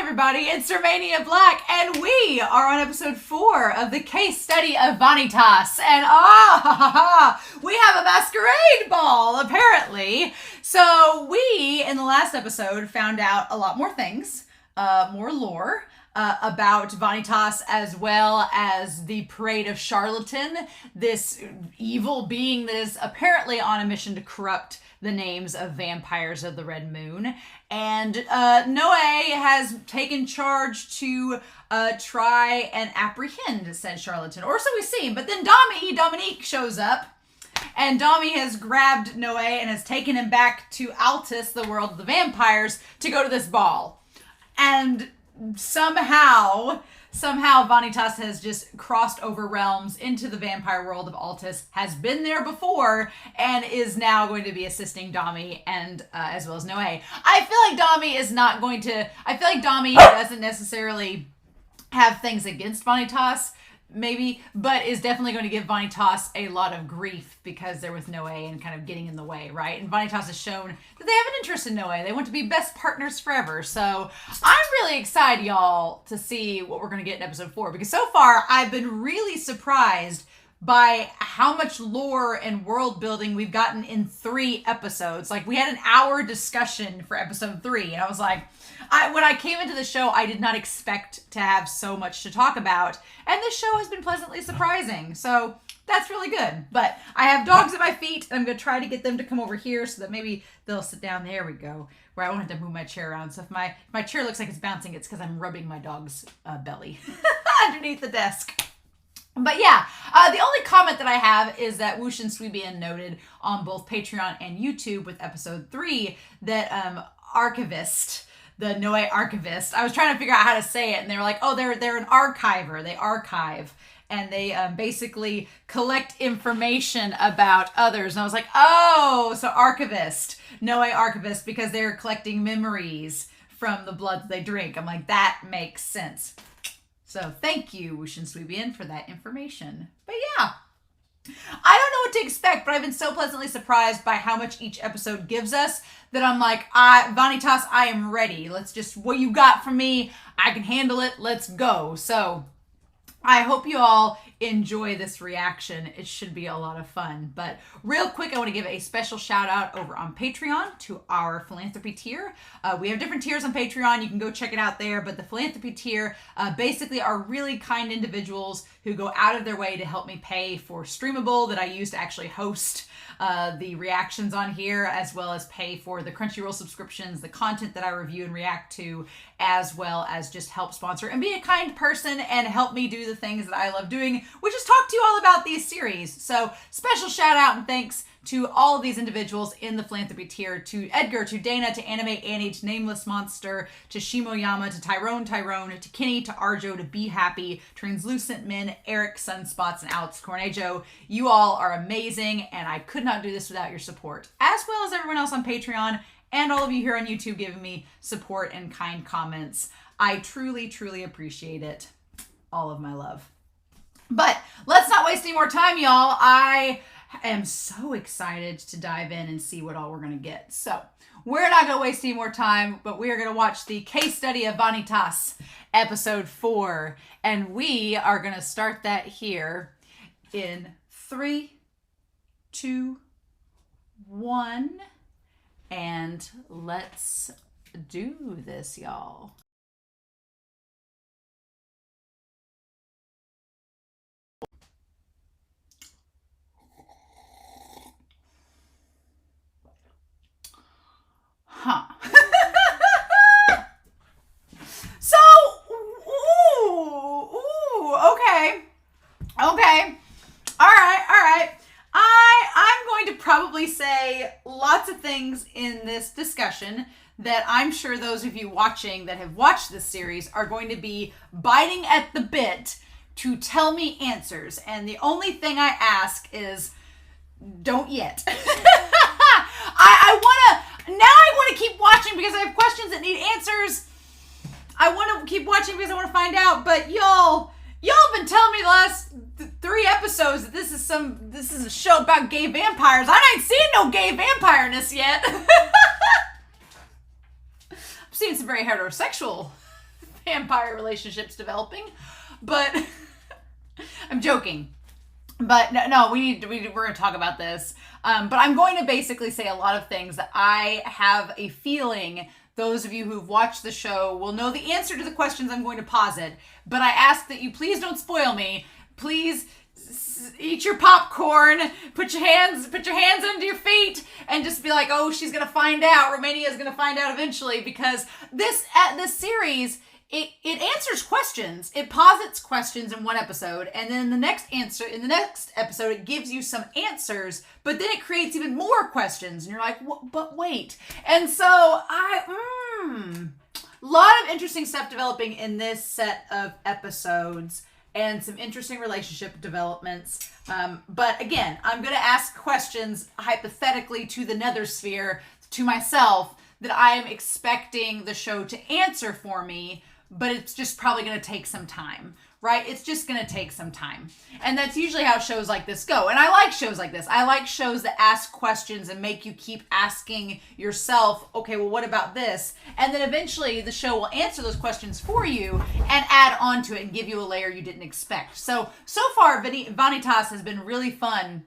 everybody, it's Romania Black, and we are on episode 4 of the case study of Vanitas, and we have a masquerade ball, apparently. So we, in the last episode, found out a lot more things, more lore, about Vanitas, as well as the Parade of Charlatan, this evil being that is apparently on a mission to corrupt the names of vampires of the Red Moon. And Noe has taken charge to try and apprehend said Charlatan, or so we seem. But then Dominique shows up, and Dami has grabbed Noe and has taken him back to Altus, the world of the vampires, to go to this ball. And somehow Vanitas has just crossed over realms into the vampire world of Altus, has been there before, and is now going to be assisting Dami and as well as Noe. I feel like Dami doesn't necessarily have things against Vanitas, maybe, but is definitely going to give Vanitas a lot of grief because they're with Noe and kind of getting in the way, right? And Vanitas has shown that they have an interest in Noe. They want to be best partners forever. So I'm really excited, y'all, to see what we're going to get in episode 4, because so far I've been really surprised by how much lore and world building we've gotten in 3 episodes. Like, we had an hour discussion for episode 3, and I was like, when I came into the show, I did not expect to have so much to talk about, and this show has been pleasantly surprising, so that's really good. But I have dogs at my feet, and I'm going to try to get them to come over here so that maybe they'll sit down. There we go, where I won't have to move my chair around. So if my chair looks like it's bouncing, it's because I'm rubbing my dog's belly underneath the desk. But yeah, the only comment that I have is that Whoosh and Sweebian noted on both Patreon and YouTube with episode 3 that Archivist, the Noe Archivist, I was trying to figure out how to say it, and they were like, oh, they're an archiver. They archive, and they basically collect information about others. And I was like, oh, so Archivist, Noe Archivist, because they're collecting memories from the blood that they drink. I'm like, that makes sense. So thank you, Whoosh and Sweebian, for that information. But yeah, I don't know what to expect, but I've been so pleasantly surprised by how much each episode gives us that I'm like, Vanitas, I am ready. Let's just, what you got from me, I can handle it. Let's go. So I hope you all enjoy this reaction. It should be a lot of fun. But real quick, I want to give a special shout out over on Patreon to our philanthropy tier. We have different tiers on Patreon. You can go check it out there. But the philanthropy tier basically are really kind individuals who go out of their way to help me pay for Streamable that I use to actually host the reactions on here, as well as pay for the Crunchyroll subscriptions, the content that I review and react to, as well as just help sponsor and be a kind person and help me do the things that I love doing, which is talk to you all about these series. So special shout out and thanks to all of these individuals in the philanthropy tier, to Edgar, to Dana, to Anime Annie, to Nameless Monster, to Shimoyama, to Tyrone, to Kenny, to Arjo, to Be Happy, Translucent Men, Eric, Sunspots, and Alex Cornejo. You all are amazing, and I could not do this without your support, as well as everyone else on Patreon and all of you here on YouTube giving me support and kind comments. I truly, truly appreciate it. All of my love. But let's not waste any more time, y'all. I am so excited to dive in and see what all we're going to get. So we're not going to waste any more time, but we are going to watch the case study of Vanitas, episode 4. And we are going to start that here in 3, 2, 1. And let's do this, y'all. Huh. So, okay. All right. I'm going to probably say lots of things in this discussion that I'm sure those of you watching that have watched this series are going to be biting at the bit to tell me answers. And the only thing I ask is, don't yet. I want to keep watching because I have questions that need answers. I want to keep watching because I want to find out, but y'all been telling me the last 3 episodes that this is a show about gay vampires. I ain't seen no gay vampireness yet. I'm seeing some very heterosexual vampire relationships developing. But I'm joking. But no, we're going to talk about this. But I'm going to basically say a lot of things that I have a feeling those of you who've watched the show will know the answer to the questions I'm going to posit. But I ask that you please don't spoil me. Please eat your popcorn, put your hands under your feet, and just be like, oh, she's gonna find out. Romania's gonna find out eventually, because this series, it answers questions. It posits questions in one episode, and then in the next episode, it gives you some answers, but then it creates even more questions, and you're like, but wait. And so a lot of interesting stuff developing in this set of episodes, and some interesting relationship developments. But again, I'm going to ask questions hypothetically to the nether sphere, to myself, that I am expecting the show to answer for me, but it's just probably going to take some time, right? It's just going to take some time. And that's usually how shows like this go. And I like shows like this. I like shows that ask questions and make you keep asking yourself, okay, well, what about this? And then eventually the show will answer those questions for you and add on to it and give you a layer you didn't expect. So far, Vanitas has been really fun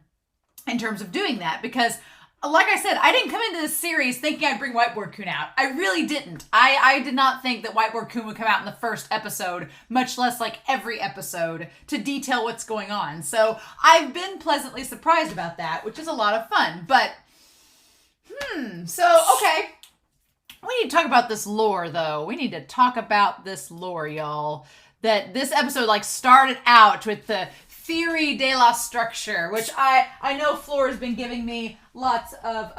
in terms of doing that, because like I said, I didn't come into this series thinking I'd bring Whiteboard Coon out. I really didn't. I did not think that Whiteboard Coon would come out in the first episode, much less like every episode, to detail what's going on. So I've been pleasantly surprised about that, which is a lot of fun. But, so, okay. We need to talk about this lore, though. We need to talk about this lore, y'all. That this episode, like, started out with the theory de la structure, which I know Floor has been giving me lots of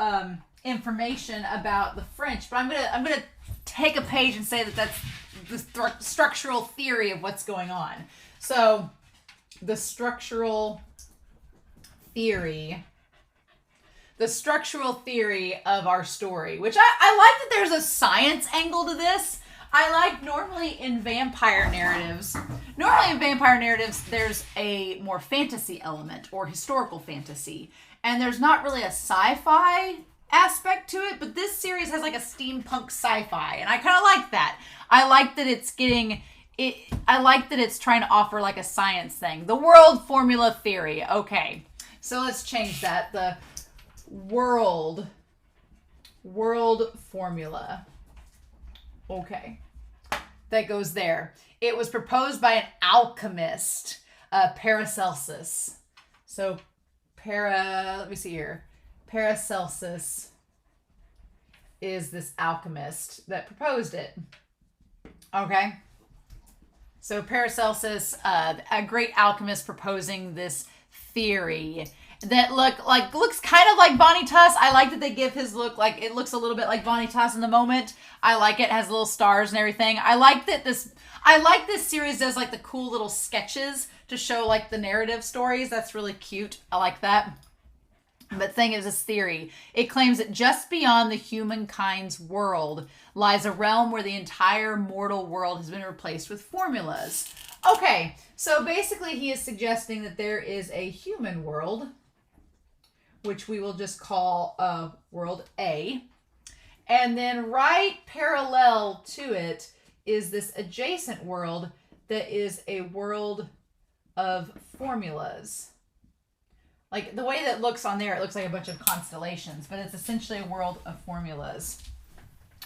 information about the French, but I'm gonna take a page and say that that's the structural theory of what's going on. So the structural theory of our story, which I like that there's a science angle to this. I like normally in vampire narratives, there's a more fantasy element or historical fantasy. And there's not really a sci-fi aspect to it, but this series has like a steampunk sci-fi. And I kind of like that. I like that it's trying to offer like a science thing. The world formula theory. Okay. So let's change that. The world formula. Okay, that goes there. It was proposed by an alchemist, Paracelsus. So, let me see here. Paracelsus is this alchemist that proposed it. Okay. So Paracelsus, a great alchemist, proposing this theory that looks kind of like Vanitas. I like that they give his look like it looks a little bit like Vanitas in the moment. I like it. It has little stars and everything. I like this series does like the cool little sketches to show like the narrative stories. That's really cute. I like that. But thing is, this theory, it claims that just beyond the humankind's world lies a realm where the entire mortal world has been replaced with formulas. Okay, so basically he is suggesting that there is a human world, which we will just call world A. And then right parallel to it is this adjacent world that is a world of formulas. Like the way that it looks on there, it looks like a bunch of constellations, but it's essentially a world of formulas,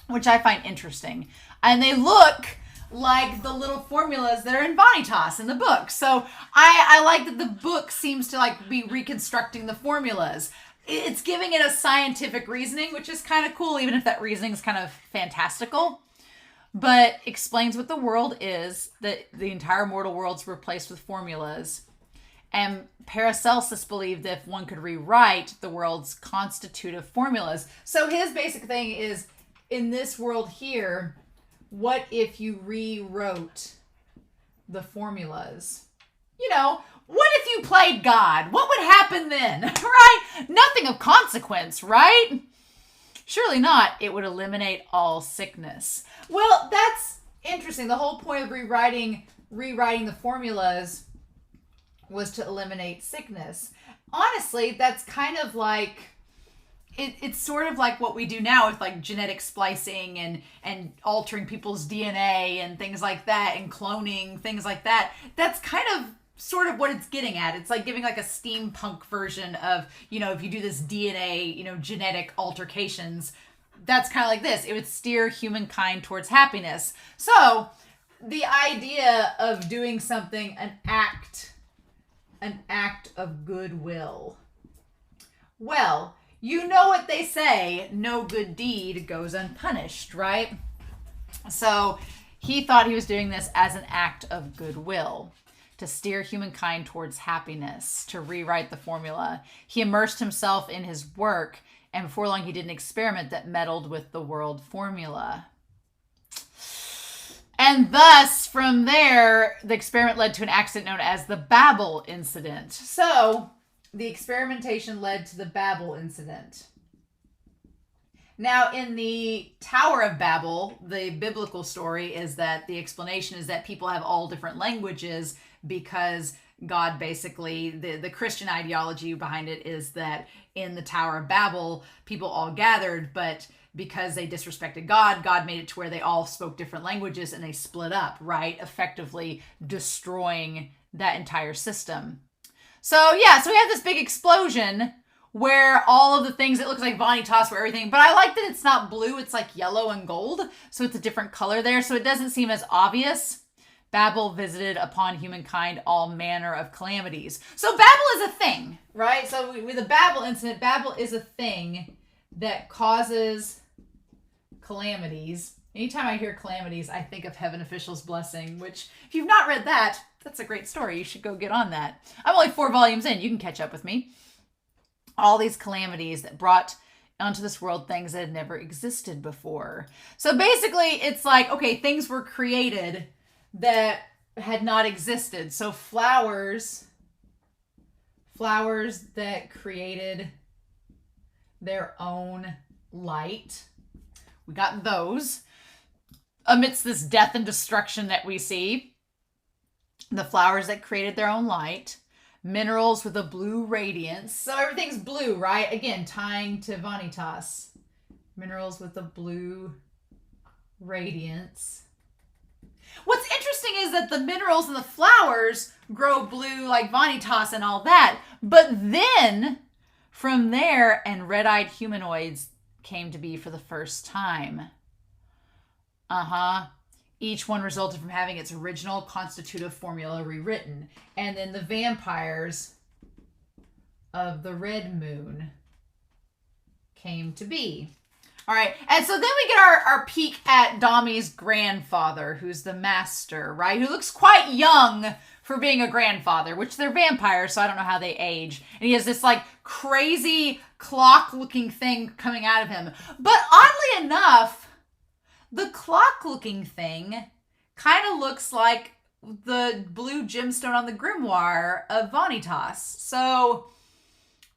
which I find interesting. And they look like the little formulas that are in Vanitas in the book. So I like that the book seems to like be reconstructing the formulas. It's giving it a scientific reasoning, which is kind of cool, even if that reasoning is kind of fantastical. But explains what the world is, that the entire mortal world's replaced with formulas. And Paracelsus believed that if one could rewrite the world's constitutive formulas. So his basic thing is, in this world here, what if you rewrote the formulas? You know, what if you played God? What would happen then, right? Nothing of consequence, right? Surely not. It would eliminate all sickness. Well, that's interesting. The whole point of rewriting the formulas was to eliminate sickness. Honestly, that's kind of like it's sort of like what we do now with like genetic splicing and altering people's DNA and things like that, and cloning, things like that. That's kind of sort of what it's getting at. It's like giving like a steampunk version of, you know, if you do this DNA, you know, genetic altercations, that's kind of like this. It would steer humankind towards happiness. So the idea of doing something, an act of goodwill. Well, you know what they say, no good deed goes unpunished, right? So he thought he was doing this as an act of goodwill, to steer humankind towards happiness, to rewrite the formula. He immersed himself in his work, and before long he did an experiment that meddled with the world formula. And thus, from there, the experiment led to an accident known as the Babel incident. So, the experimentation led to the Babel incident. Now, in the Tower of Babel, the biblical story is that the explanation is that people have all different languages because God basically, the Christian ideology behind it is that in the Tower of Babel, people all gathered, but because they disrespected God, God made it to where they all spoke different languages and they split up, right? Effectively destroying that entire system. So yeah, so we have this big explosion where all of the things, it looks like Vanitas where everything, but I like that it's not blue, it's like yellow and gold, so it's a different color there, so it doesn't seem as obvious. Babel visited upon humankind all manner of calamities. So Babel is a thing, right? So with the Babel incident, Babel is a thing that causes calamities. Anytime I hear calamities, I think of Heaven Official's Blessing, which if you've not read that, that's a great story. You should go get on that. I'm only 4 volumes in. You can catch up with me. All these calamities that brought onto this world things that had never existed before. So basically, it's like, okay, things were created that had not existed. So flowers that created their own light. We got those. Amidst this death and destruction that we see, the flowers that created their own light. Minerals with a blue radiance. So everything's blue, right? Again, tying to Vanitas. Minerals with a blue radiance. What's interesting is that the minerals and the flowers grow blue like Vanitas and all that. But then, from there, and red-eyed humanoids came to be for the first time. Each one resulted from having its original constitutive formula rewritten. And then the vampires of the Red Moon came to be. All right, and so then we get our peek at Dami's grandfather, who's the master, right? Who looks quite young for being a grandfather, which they're vampires, so I don't know how they age. And he has this like crazy clock-looking thing coming out of him. But oddly enough, the clock-looking thing kind of looks like the blue gemstone on the grimoire of Vanitas. So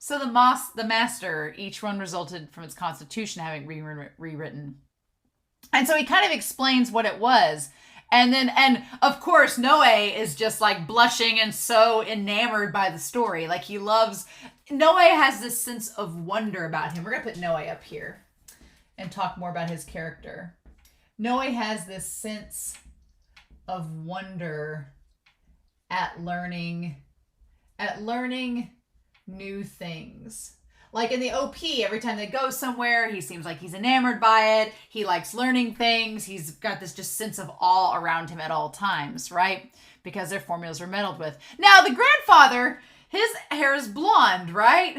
the master, each one resulted from its constitution having rewritten. And so he kind of explains what it was. And of course, Noe is just like blushing and so enamored by the story. Like Noe has this sense of wonder about him. We're going to put Noe up here and talk more about his character. Noe has this sense of wonder at learning new things. Like in the OP, every time they go somewhere, he seems like he's enamored by it. He likes learning things. He's got this just sense of awe around him at all times, right? Because their formulas are meddled with. Now, the grandfather, his hair is blonde, right?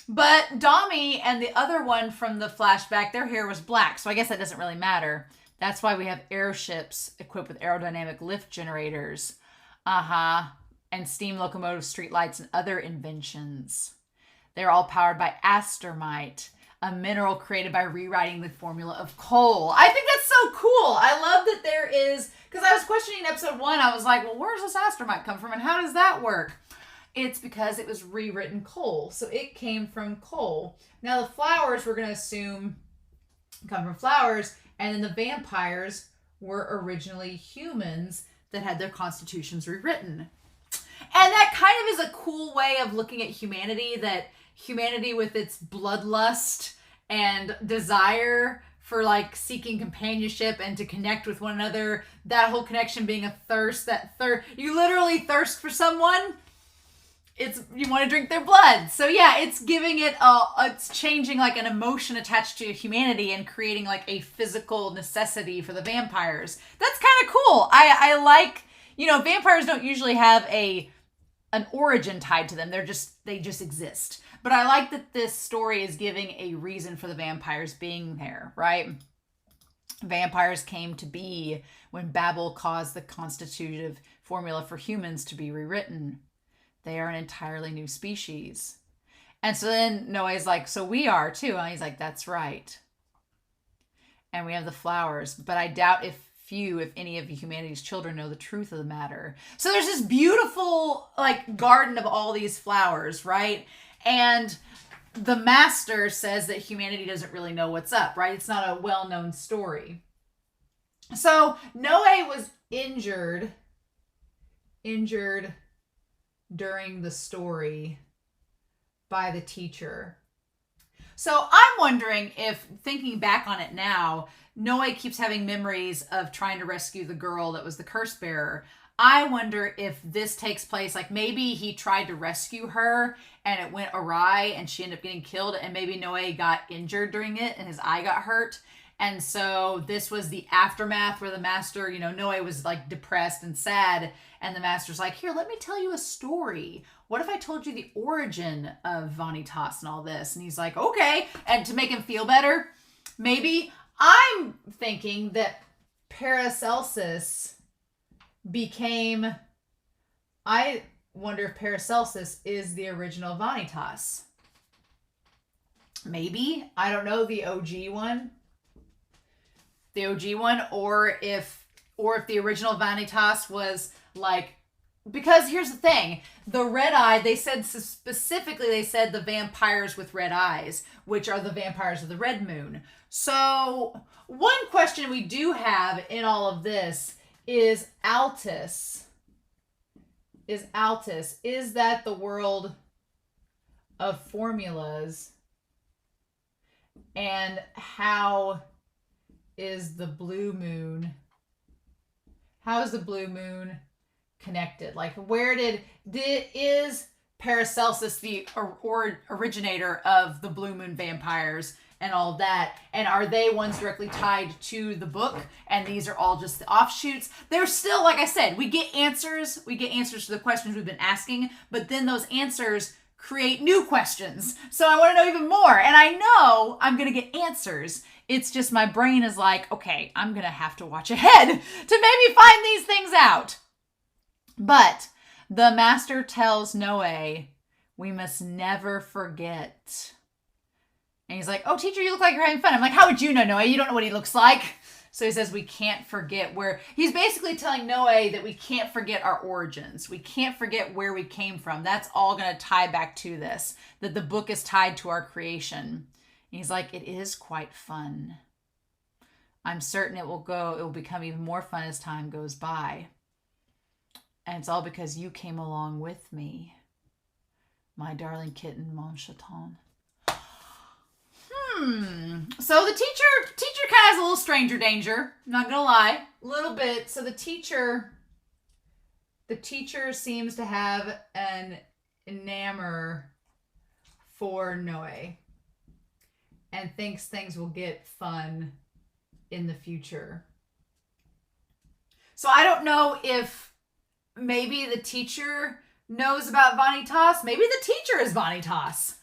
But Dami and the other one from the flashback, their hair was black. So I guess that doesn't really matter. That's why we have airships equipped with aerodynamic lift generators. And steam locomotive streetlights and other inventions. They're all powered by astermite, a mineral created by rewriting the formula of coal. I think that's so cool. I love that there is, because I was questioning in episode 1, I was like, well, where's this astermite come from and how does that work? It's because it was rewritten coal. So it came from coal. Now the flowers we're going to assume come from flowers, and then the vampires were originally humans that had their constitutions rewritten. And that kind of is a cool way of looking at humanity, that humanity with its bloodlust and desire for like seeking companionship and to connect with one another. That whole connection being a thirst, you literally thirst for someone. You want to drink their blood. So yeah, it's giving it it's changing like an emotion attached to humanity and creating like a physical necessity for the vampires. That's kind of cool. I like, vampires don't usually have an origin tied to them. They just exist. But I like that this story is giving a reason for the vampires being there, right? Vampires came to be when Babel caused the constitutive formula for humans to be rewritten. They are an entirely new species. And so then Noé's like, so we are too. And he's like, that's right. And we have the flowers. But I doubt if any of humanity's children know the truth of the matter. So there's this beautiful like garden of all these flowers, right? And the master says that humanity doesn't really know what's up, right? It's not a well-known story. So Noé was injured during the story by the teacher. So I'm wondering if, thinking back on it now, Noé keeps having memories of trying to rescue the girl that was the curse bearer. I wonder if this takes place, like maybe he tried to rescue her and it went awry and she ended up getting killed, and maybe Noé got injured during it and his eye got hurt. And so this was the aftermath where the master, Noé was like depressed and sad. And the master's like, here, let me tell you a story. What if I told you the origin of Vanitas and all this? And he's like, okay. And to make him feel better, maybe I'm thinking that Paracelsus became, I wonder if Paracelsus is the original Vanitas. Maybe. I don't know, the OG one. Or if the original Vanitas was like, because here's the thing, the red eye, they said the vampires with red eyes, which are the vampires of the red moon. So one question we do have in all of this is Altus. Is that the world of formulas? And how is the blue moon connected? Like, where is Paracelsus the originator of the blue moon vampires and all that? And are they ones directly tied to the book? And these are all just the offshoots. There's still, like I said, we get answers to the questions we've been asking, but then those answers create new questions. So I want to know even more. And I know I'm going to get answers. It's just my brain is like, okay, I'm going to have to watch ahead to maybe find these things out. But the master tells Noé, we must never forget. And he's like, oh, teacher, you look like you're having fun. I'm like, how would you know, Noé? You don't know what he looks like. So he says we can't forget he's basically telling Noé that we can't forget our origins. We can't forget where we came from. That's all going to tie back to this, that the book is tied to our creation. And he's like, it is quite fun. I'm certain it will become even more fun as time goes by. And it's all because you came along with me, my darling kitten, mon chaton. So the teacher kind of has a little stranger danger. I'm not gonna lie, a little bit. So the teacher seems to have an enamor for Noé and thinks things will get fun in the future. So I don't know if maybe the teacher knows about Vanitas. Maybe the teacher is Vanitas.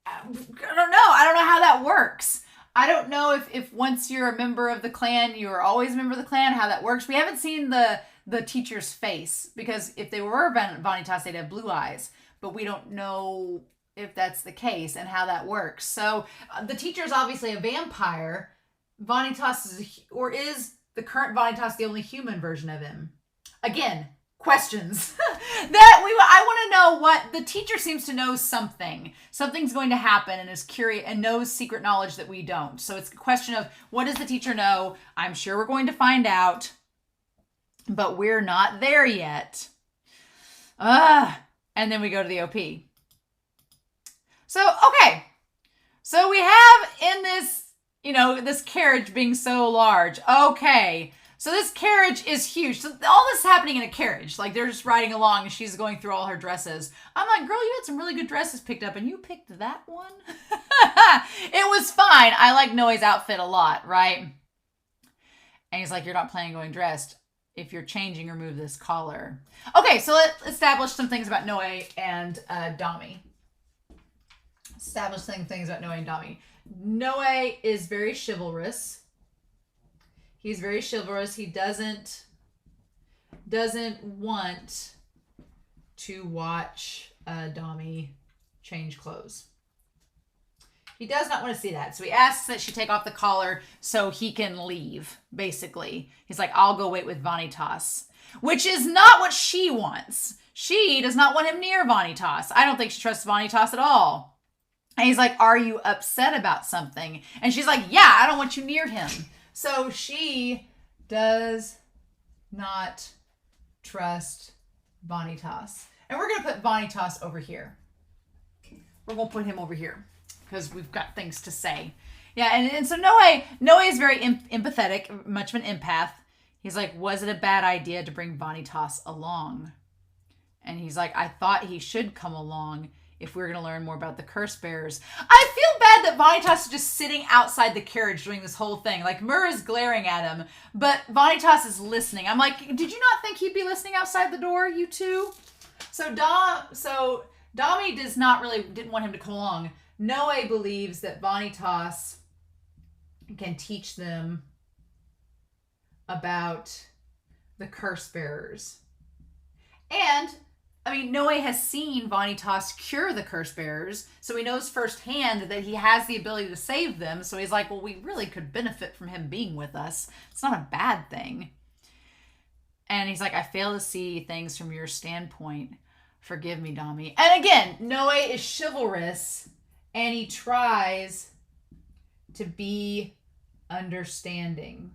I don't know. I don't know how that works. I don't know if once you're a member of the clan, you are always a member of the clan, how that works. We haven't seen the teacher's face, because if they were Vanitas, they'd have blue eyes. But we don't know if that's the case and how that works. So the teacher is obviously a vampire. Vanitas is the current Vanitas the only human version of him? Again, questions I want to know. What the teacher seems to know something's going to happen and is curious and knows secret knowledge that we don't. So it's a question of, what does the teacher know? I'm sure we're going to find out, but we're not there yet. And then we go to the OP. So, okay. So we have in this, this carriage being so large. Okay. So this carriage is huge. So all this is happening in a carriage. Like they're just riding along and she's going through all her dresses. I'm like, girl, you had some really good dresses picked up and you picked that one? It was fine. I like Noe's outfit a lot, right? And he's like, you're not planning on going dressed. If you're changing, remove this collar. Okay, so let's establish some things about Noe and Dami. Establish some things about Noe and Dami. Noe is very chivalrous. He's very chivalrous. He doesn't want to watch Dami change clothes. He does not want to see that. So he asks that she take off the collar so he can leave, basically. He's like, I'll go wait with Vanitas. Which is not what she wants. She does not want him near Vanitas. I don't think she trusts Vanitas at all. And he's like, are you upset about something? And she's like, yeah, I don't want you near him. So she does not trust Vanitas. And we're going to put Vanitas over here. We're going to put him over here because we've got things to say. Yeah, and so Noe is very empathetic, much of an empath. He's like, was it a bad idea to bring Vanitas along? And he's like, I thought he should come along if we're going to learn more about the curse bearers. I feel bad that Vanitas is just sitting outside the carriage doing this whole thing. Like, Mur is glaring at him, but Vanitas is listening. I'm like, did you not think he'd be listening outside the door, you two? So Dami didn't want him to come along. Noe believes that Vanitas can teach them about the curse bearers. And Noe has seen Vanitas cure the curse bearers, so he knows firsthand that he has the ability to save them. So he's like, well, we really could benefit from him being with us. It's not a bad thing. And he's like, I fail to see things from your standpoint. Forgive me, Dami. And again, Noe is chivalrous, and he tries to be understanding.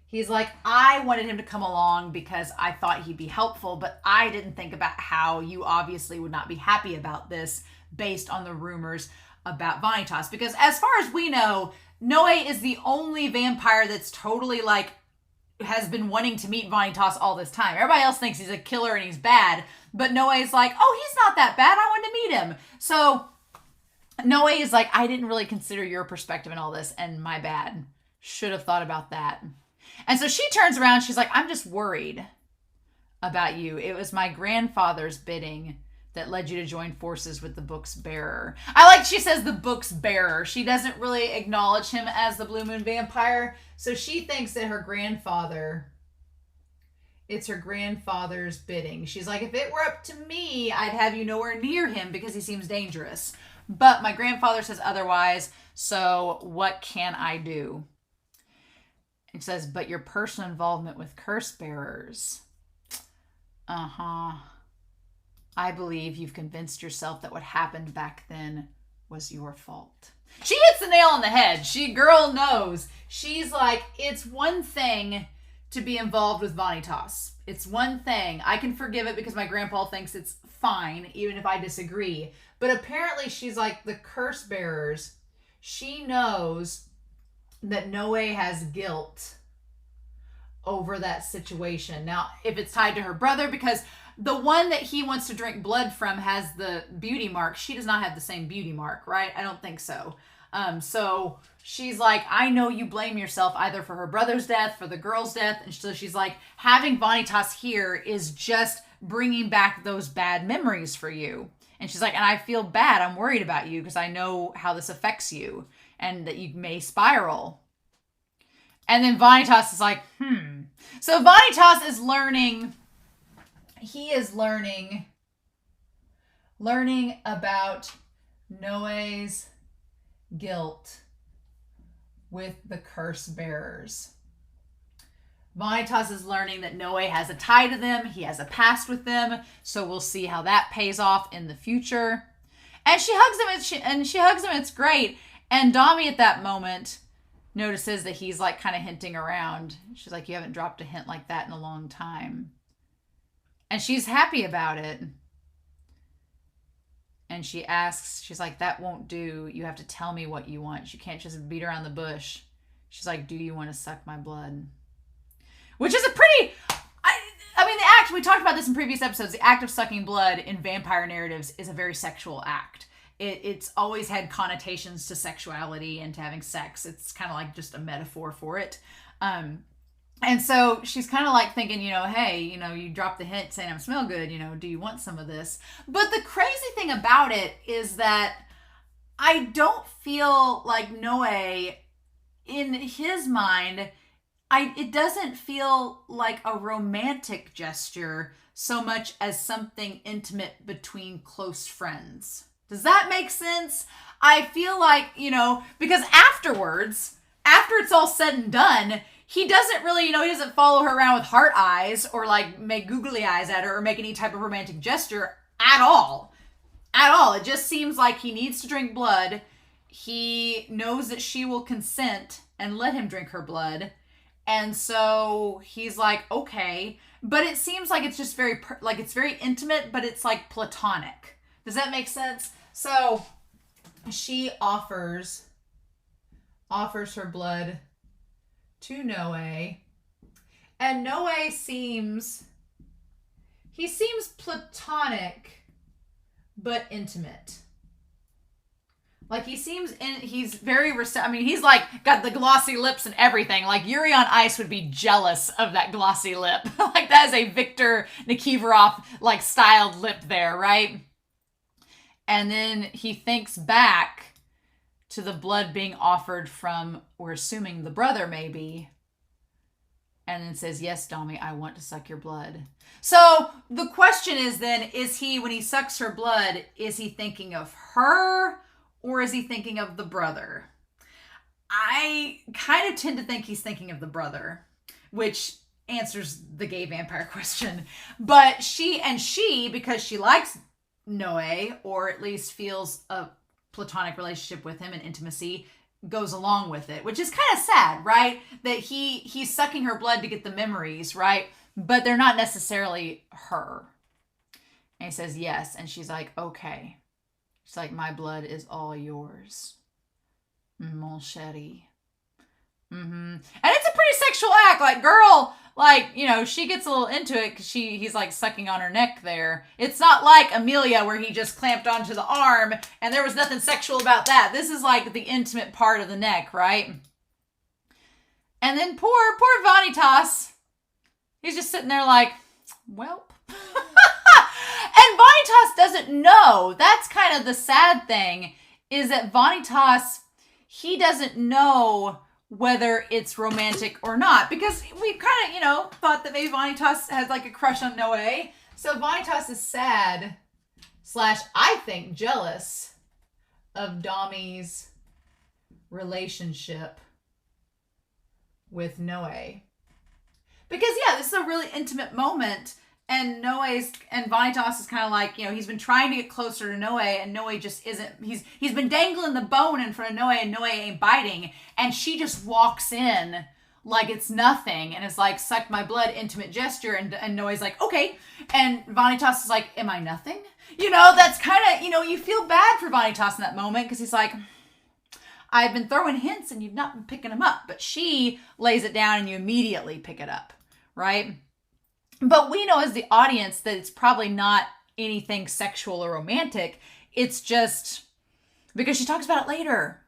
He's like, I wanted him to come along because I thought he'd be helpful, but I didn't think about how you obviously would not be happy about this based on the rumors about Vanitas. Because as far as we know, Noe is the only vampire that's totally has been wanting to meet Vanitas all this time. Everybody else thinks he's a killer and he's bad, but Noe is like, oh, he's not that bad. I wanted to meet him. So Noe is like, I didn't really consider your perspective in all this, and my bad. Should have thought about that. And so she turns around. She's like, I'm just worried about you. It was my grandfather's bidding that led you to join forces with the book's bearer. She says the book's bearer. She doesn't really acknowledge him as the Blue Moon vampire. So she thinks that it's her grandfather's bidding. She's like, if it were up to me, I'd have you nowhere near him because he seems dangerous. But my grandfather says otherwise. So what can I do? It says, but your personal involvement with curse bearers. I believe you've convinced yourself that what happened back then was your fault. She hits the nail on the head. Girl knows. She's like, it's one thing to be involved with Vanitas. It's one thing. I can forgive it because my grandpa thinks it's fine, even if I disagree. But apparently she's like, the curse bearers, she knows that Noe has guilt over that situation. Now, if it's tied to her brother, because the one that he wants to drink blood from has the beauty mark. She does not have the same beauty mark, right? I don't think so. So she's like, I know you blame yourself either for her brother's death, for the girl's death. And so she's like, having Vanitas here is just bringing back those bad memories for you. And she's like, and I feel bad. I'm worried about you because I know how this affects you and that you may spiral. And then Vanitas is like, So Vanitas is learning. He is learning about Noe's guilt with the curse bearers. Vanitas is learning that Noe has a tie to them. He has a past with them. So we'll see how that pays off in the future. And she hugs him. It's great. And Dami at that moment notices that he's like kind of hinting around. She's like, you haven't dropped a hint like that in a long time. And she's happy about it. And she asks, she's like, that won't do. You have to tell me what you want. You can't just beat around the bush. She's like, do you want to suck my blood? Which is a pretty... I mean, the act, we talked about this in previous episodes, the act of sucking blood in vampire narratives is a very sexual act. It's always had connotations to sexuality and to having sex. It's kind of like just a metaphor for it. And so she's kind of like thinking, hey, you dropped the hint saying I smell good, do you want some of this? But the crazy thing about it is that I don't feel like Noe, in his mind, it doesn't feel like a romantic gesture so much as something intimate between close friends. Does that make sense? I feel like, because afterwards, after it's all said and done, he doesn't really, he doesn't follow her around with heart eyes or like make googly eyes at her or make any type of romantic gesture at all. At all. It just seems like he needs to drink blood. He knows that she will consent and let him drink her blood. And so he's like, okay. But it seems like it's just it's very intimate, but it's like platonic. Does that make sense? So she offers her blood to Noe. And Noe seems platonic, but intimate. Like he's very he's like got the glossy lips and everything. Like Yuri on Ice would be jealous of that glossy lip. Like that is a Viktor Nikiforov like styled lip there, right? And then he thinks back to the blood being offered from, we're assuming the brother maybe, and then says, yes, Dami, I want to suck your blood. So the question is then, is he, when he sucks her blood, is he thinking of her or is he thinking of the brother? I kind of tend to think he's thinking of the brother, which answers the gay vampire question. But she, because she likes Noe, or at least feels a platonic relationship with him and intimacy, goes along with it, which is kind of sad, right? That he's sucking her blood to get the memories, right? But they're not necessarily her. And he says yes, and she's like, okay. She's like, my blood is all yours, mon chéri. And it's a pretty sexual act. Like, girl, like, she gets a little into it because he's like sucking on her neck there. It's not like Amelia where he just clamped onto the arm and there was nothing sexual about that. This is like the intimate part of the neck, right? And then poor Vanitas, he's just sitting there like, welp. And Vanitas doesn't know. That's kind of the sad thing, is that Vanitas, he doesn't know whether it's romantic or not, because we kind of, thought that maybe Vanitas has like a crush on Noe. So Vanitas is sad / I think jealous of Dami's relationship with Noe. Because this is a really intimate moment, and Vanitas is kind of like, he's been trying to get closer to Noe, and Noe just isn't, he's been dangling the bone in front of Noe, and Noe ain't biting, and she just walks in like it's nothing, and it's like, suck my blood, intimate gesture, and Noe's like, okay, and Vanitas is like, am I nothing? That's kind of, you feel bad for Vanitas in that moment, because he's like, I've been throwing hints, and you've not been picking them up, but she lays it down, and you immediately pick it up, right? But we know as the audience that it's probably not anything sexual or romantic. It's just because she talks about it later.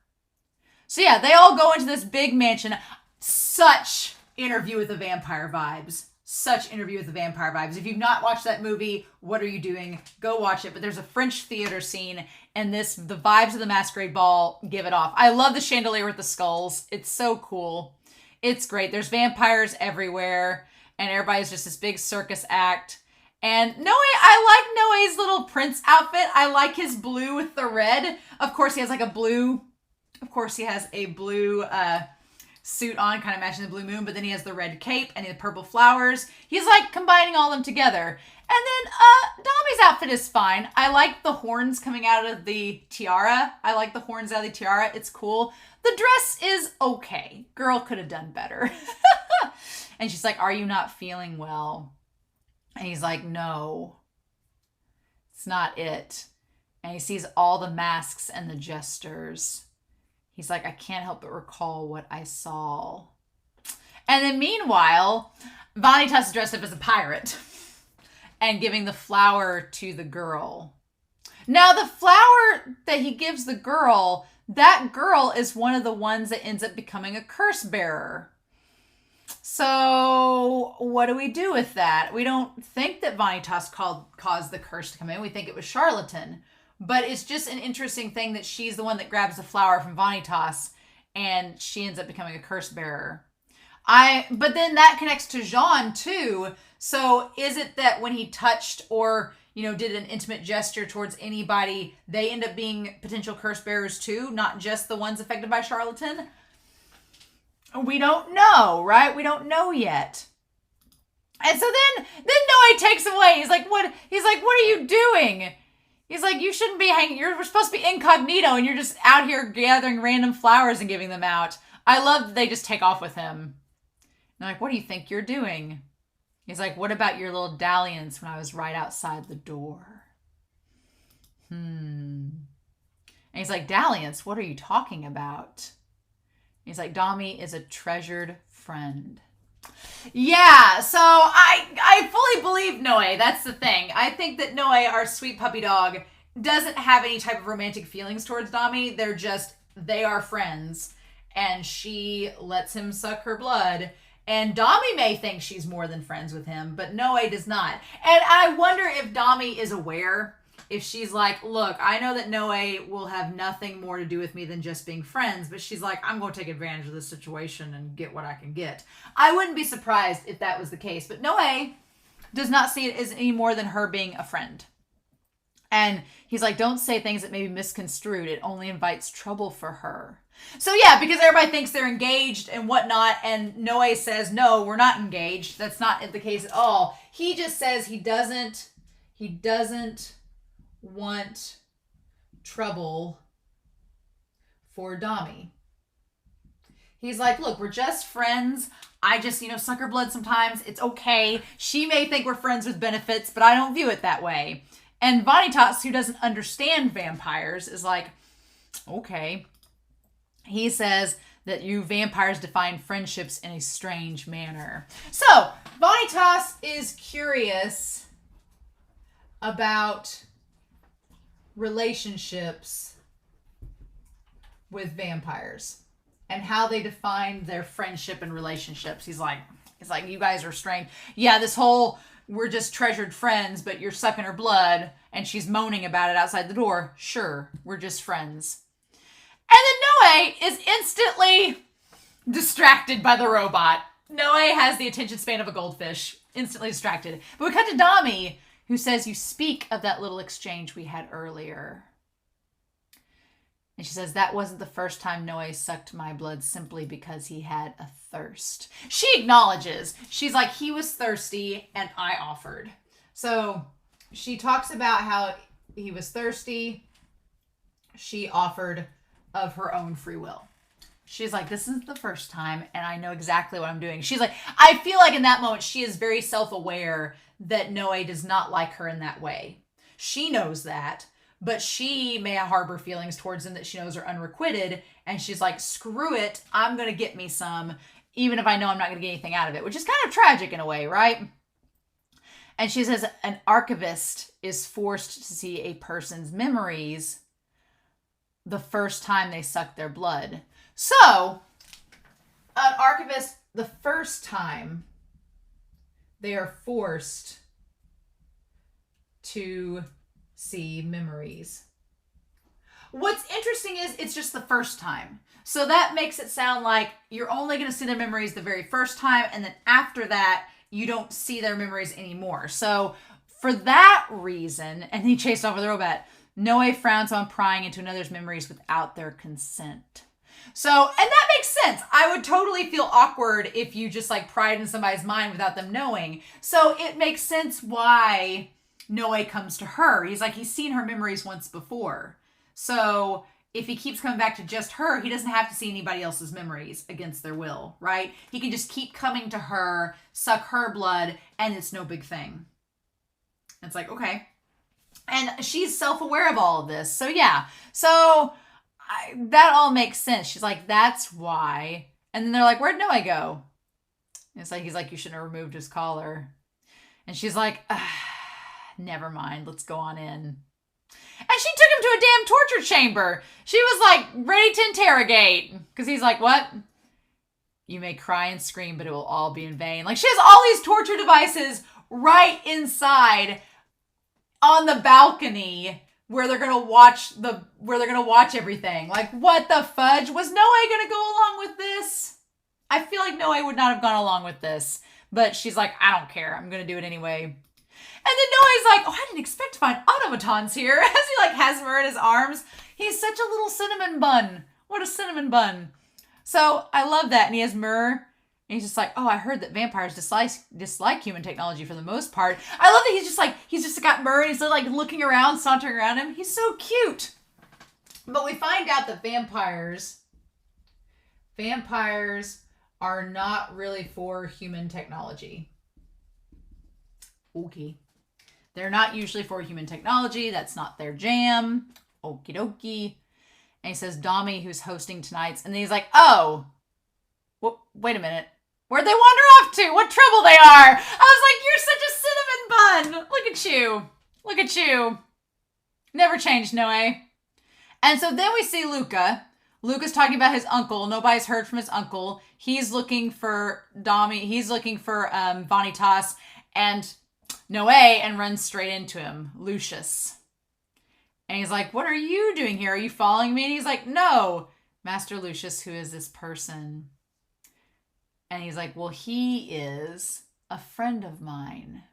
So yeah, they all go into this big mansion. Such Interview with the Vampire vibes. Such Interview with the Vampire vibes. If you've not watched that movie, what are you doing? Go watch it. But there's a French theater scene, and the vibes of the Masquerade Ball give it off. I love the chandelier with the skulls. It's so cool. It's great. There's vampires everywhere. And everybody's just this big circus act. And I like Noe's little prince outfit. I like his blue with the red. Of course, he has a blue suit on, kind of matching the blue moon. But then he has the red cape and the purple flowers. He's like combining all of them together. And then Dami's outfit is fine. I like the horns coming out of the tiara. It's cool. The dress is okay. Girl could have done better. And she's like, are you not feeling well? And he's like, no, it's not it. and he sees all the masks and the jesters. He's like, I can't help but recall what I saw. And then meanwhile, Vanitas is dressed up as a pirate and giving the flower to the girl. Now, the flower that he gives the girl, that girl is one of the ones that ends up becoming a curse bearer. So what do we do with that? We don't think that Vanitas caused the curse to come in. We think it was Charlatan. But it's just an interesting thing that she's the one that grabs the flower from Vanitas and she ends up becoming a curse bearer. But then that connects to Jean too. So is it that when he touched or, did an intimate gesture towards anybody, they end up being potential curse bearers too, not just the ones affected by Charlatan? We don't know, right? We don't know yet. And so then Noé takes away. He's like, what are you doing? He's like, you shouldn't be hanging. We're supposed to be incognito and you're just out here gathering random flowers and giving them out. I love that they just take off with him. And they're like, what do you think you're doing? He's like, what about your little dalliance when I was right outside the door? And he's like, dalliance, what are you talking about? He's like, Dami is a treasured friend. Yeah, so I fully believe Noé. That's the thing. I think that Noé, our sweet puppy dog, doesn't have any type of romantic feelings towards Dami. They are friends. And she lets him suck her blood. And Dami may think she's more than friends with him, but Noé does not. And I wonder if Dami is aware. If she's like, look, I know that Noé will have nothing more to do with me than just being friends, but she's like, I'm going to take advantage of this situation and get what I can get. I wouldn't be surprised if that was the case, but Noé does not see it as any more than her being a friend. And he's like, don't say things that may be misconstrued. It only invites trouble for her. So yeah, because everybody thinks they're engaged and whatnot, and Noé says, no, we're not engaged. That's not the case at all. He just says he doesn't want trouble for Dami. He's like, look, we're just friends. I just, suck her blood sometimes. It's okay. She may think we're friends with benefits, but I don't view it that way. And Vanitas, who doesn't understand vampires, is like, okay. He says that you vampires define friendships in a strange manner. So, Vanitas is curious about relationships with vampires and how they define their friendship and relationships. He's like, you guys are strange. Yeah, this whole, we're just treasured friends, but you're sucking her blood and she's moaning about it outside the door. Sure, we're just friends. And then Noé is instantly distracted by the robot. Noé has the attention span of a goldfish, instantly distracted. But we cut to Dami, who says, you speak of that little exchange we had earlier. And she says, that wasn't the first time Noé sucked my blood simply because he had a thirst. She acknowledges. She's like, he was thirsty and I offered. So she talks about how he was thirsty. She offered of her own free will. She's like, this isn't the first time and I know exactly what I'm doing. She's like, I feel like in that moment, she is very self-aware that Noé does not like her in that way. She knows that, but she may harbor feelings towards him that she knows are unrequited. And she's like, screw it. I'm going to get me some, even if I know I'm not going to get anything out of it, which is kind of tragic in a way, right? And she says an archivist is forced to see a person's memories the first time they suck their blood. So, an archivist, the first time they are forced to see memories. What's interesting is it's just the first time. So that makes it sound like you're only going to see their memories the very first time, and then after that, you don't see their memories anymore. So for that reason, and he chased off with the robot, Noé frowns on prying into another's memories without their consent. So, and that makes sense. I would totally feel awkward if you just like pried in somebody's mind without them knowing. So it makes sense why Noé comes to her. He's like, he's seen her memories once before. So if he keeps coming back to just her, he doesn't have to see anybody else's memories against their will, right? He can just keep coming to her, suck her blood, and it's no big thing. It's like, okay. And she's self-aware of all of this. So yeah. So that all makes sense. She's like, that's why. And then they're like, where'd Noe go? And it's like, he's like, you shouldn't have removed his collar. And she's like, never mind. Let's go on in. And she took him to a damn torture chamber. She was like ready to interrogate. Because he's like, what? You may cry and scream, but it will all be in vain. Like, she has all these torture devices right inside on the balcony where they're gonna watch everything. Like, what the fudge? Was Noe gonna go along with this? I feel like Noe would not have gone along with this. But she's like, I don't care. I'm gonna do it anyway. And then Noe's like, oh, I didn't expect to find automatons here. As he like has her in his arms. He's such a little cinnamon bun. What a cinnamon bun. So I love that. And he has Myrrh. And he's just like, oh, I heard that vampires dislike human technology for the most part. I love that he's just got Myrrh and he's like looking around, sauntering around him. He's so cute. But we find out that vampires are not really for human technology. Okay. They're not usually for human technology. That's not their jam. Okie dokie. And he says, Dami, who's hosting tonight's. And then he's like, oh, well, wait a minute. Where'd they wander off to? What trouble they are? I was like, you're such a cinnamon bun. Look at you. Look at you. Never changed, Noe. And so then we see Luca. Luca's talking about his uncle. Nobody's heard from his uncle. He's looking for Dami. He's looking for Vanitas and Noe and runs straight into him. Lucius. And he's like, what are you doing here? Are you following me? And he's like, no. Master Lucius, who is this person? And he's like, well, he is a friend of mine.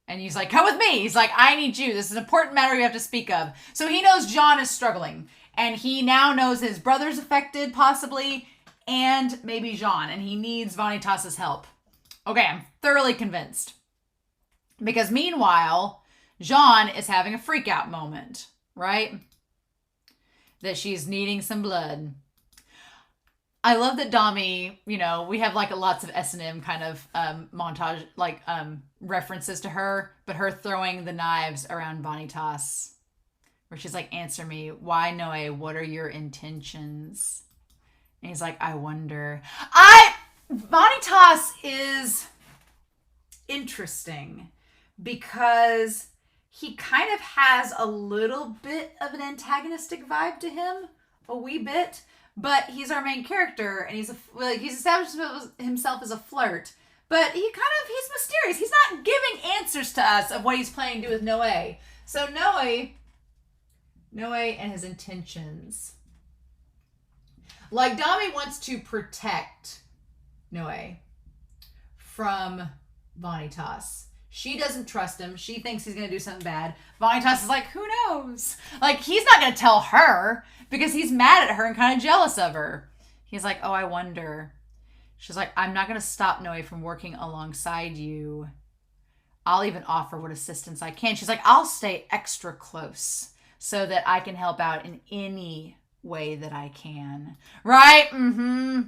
And he's like, come with me. He's like, I need you. This is an important matter we have to speak of. So he knows John is struggling. And he now knows his brother's affected, possibly, and maybe Jean. And he needs Vanitas' help. Okay, I'm thoroughly convinced. Because meanwhile, Jean is having a freak out moment, right? That she's needing some blood. I love that Dami, you know, we have like lots of S&M kind of montage, like references to her, but her throwing the knives around Vanitas. Where she's like, answer me. Why, Noe? What are your intentions? And he's like, I wonder. Vanitas is interesting because he kind of has a little bit of an antagonistic vibe to him. A wee bit. But he's our main character and he's established himself as a flirt. But he's mysterious. He's not giving answers to us of what he's planning to do with Noe. So Noe and his intentions. Like, Dami wants to protect Noe from Vanitas. She doesn't trust him. She thinks he's going to do something bad. Vanitas is like, who knows? Like, he's not going to tell her because he's mad at her and kind of jealous of her. He's like, oh, I wonder. She's like, I'm not going to stop Noe from working alongside you. I'll even offer what assistance I can. She's like, I'll stay extra close so that I can help out in any way that I can. Right? Mm-hmm.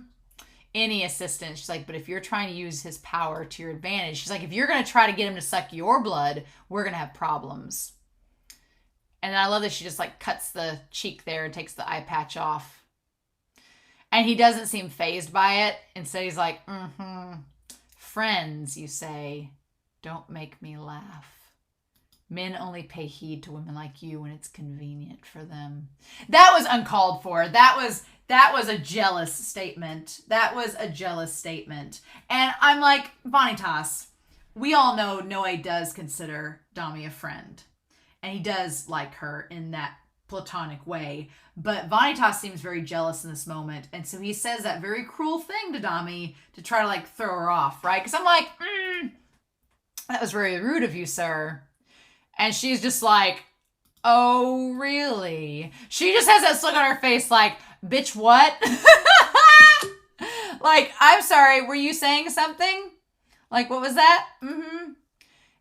Any assistance. She's like, but if you're trying to use his power to your advantage, she's like, if you're going to try to get him to suck your blood, we're going to have problems. And I love that she just like cuts the cheek there and takes the eye patch off. And he doesn't seem fazed by it. Instead, he's like, friends, you say, don't make me laugh. Men only pay heed to women like you when it's convenient for them. That was uncalled for. That was a jealous statement. That was a jealous statement. And I'm like, Vanitas, we all know Noe does consider Dami a friend. And he does like her in that platonic way. But Vanitas seems very jealous in this moment. And so he says that very cruel thing to Dami to try to like throw her off, right? Because I'm like, that was very rude of you, sir. And she's just like, oh, really? She just has that look on her face like, bitch, what? Like, I'm sorry, were you saying something? Like, what was that?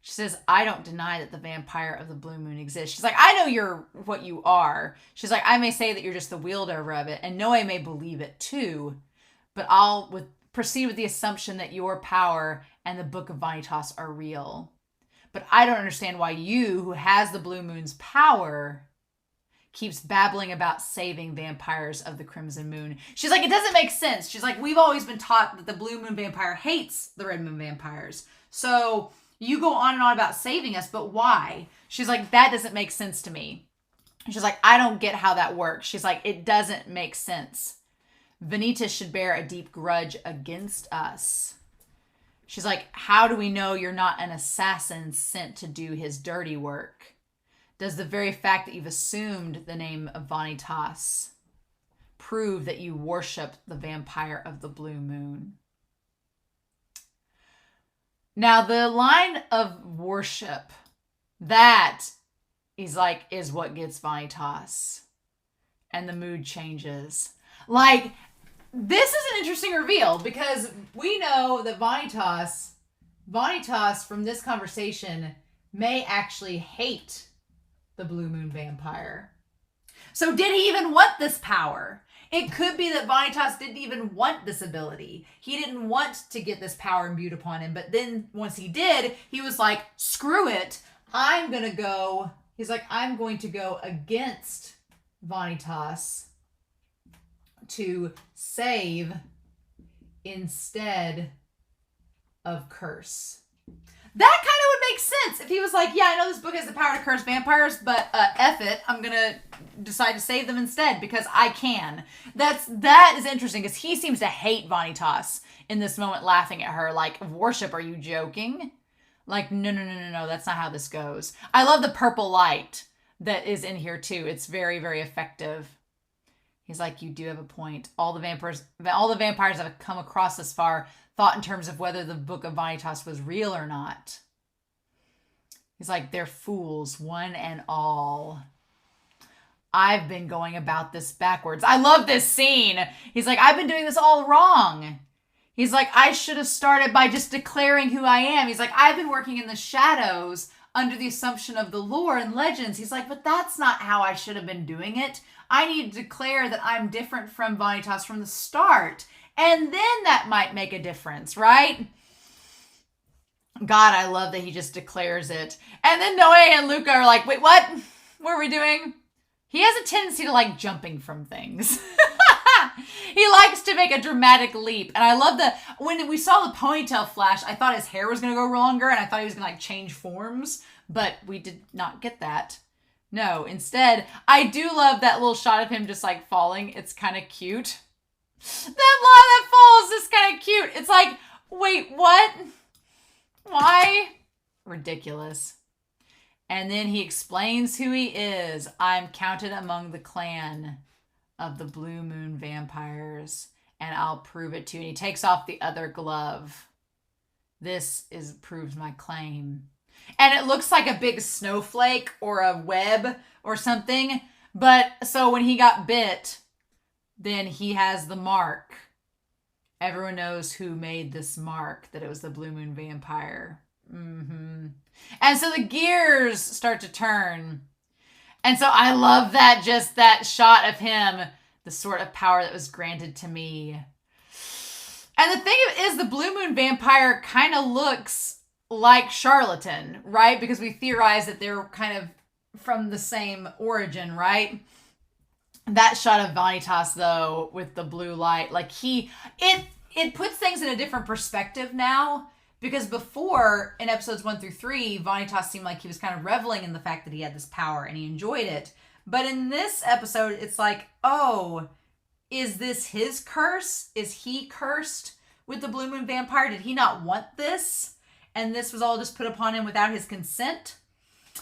She says, I don't deny that the vampire of the blue moon exists. She's like, I know you're what you are. She's like, I may say that you're just the wielder of it, and Noe may believe it too, but I'll proceed with the assumption that your power and the Book of Vanitas are real. But I don't understand why you, who has the blue moon's power, keeps babbling about saving vampires of the crimson moon. She's like, it doesn't make sense. She's like, we've always been taught that the blue moon vampire hates the red moon vampires. So you go on and on about saving us, but why? She's like, that doesn't make sense to me. She's like, I don't get how that works. She's like, it doesn't make sense. Vanitas should bear a deep grudge against us. She's like, how do we know you're not an assassin sent to do his dirty work? Does the very fact that you've assumed the name of Vanitas prove that you worship the vampire of the blue moon? Now, the line of worship, that is what gets Vanitas. And the mood changes. Like, this is an interesting reveal because we know that Vanitas from this conversation may actually hate the blue moon vampire. So did he even want this power? It could be that Vanitas didn't even want this ability. He didn't want to get this power imbued upon him. But then once he did, he was like, screw it. I'm going to go against Vanitas to save instead of curse. That kind of would make sense if he was like, yeah, I know this book has the power to curse vampires, but F it, I'm going to decide to save them instead because I can. That is interesting because he seems to hate Vanitas in this moment, laughing at her like, worship, are you joking? Like, no, that's not how this goes. I love the purple light that is in here too. It's very, very effective. He's like, you do have a point. All the vampires that have come across this far thought in terms of whether the book of Vanitas was real or not. He's like, they're fools, one and all. I've been going about this backwards. I love this scene. He's like, I've been doing this all wrong. He's like, I should have started by just declaring who I am. He's like, I've been working in the shadows under the assumption of the lore and legends. He's like, but that's not how I should have been doing it. I need to declare that I'm different from Vanitas from the start. And then that might make a difference, right? God, I love that he just declares it. And then Noe and Luca are like, wait, what? What are we doing? He has a tendency to like jumping from things. He likes to make a dramatic leap. And I love that when we saw the ponytail flash, I thought his hair was going to go longer and I thought he was going to like change forms. But we did not get that. No, instead, I do love that little shot of him just like falling. It's kind of cute. That line that falls is kind of cute. It's like, wait, what? Why? Ridiculous. And then he explains who he is. I'm counted among the clan of the Blue Moon vampires, and I'll prove it to you. And he takes off the other glove. This proves my claim. And it looks like a big snowflake or a web or something. But so when he got bit, then he has the mark. Everyone knows who made this mark, that it was the Blue Moon vampire. Mm-hmm. And so the gears start to turn. And so I love that, just that shot of him, the sort of power that was granted to me. And the thing is, the Blue Moon vampire kind of looks like Charlatan, right? Because we theorize that they're kind of from the same origin, right? That shot of Vanitas, though, with the blue light, like it puts things in a different perspective now. Because before, in episodes 1 through 3, Vanitas seemed like he was kind of reveling in the fact that he had this power and he enjoyed it. But in this episode, it's like, oh, is this his curse? Is he cursed with the Blue Moon vampire? Did he not want this? And this was all just put upon him without his consent?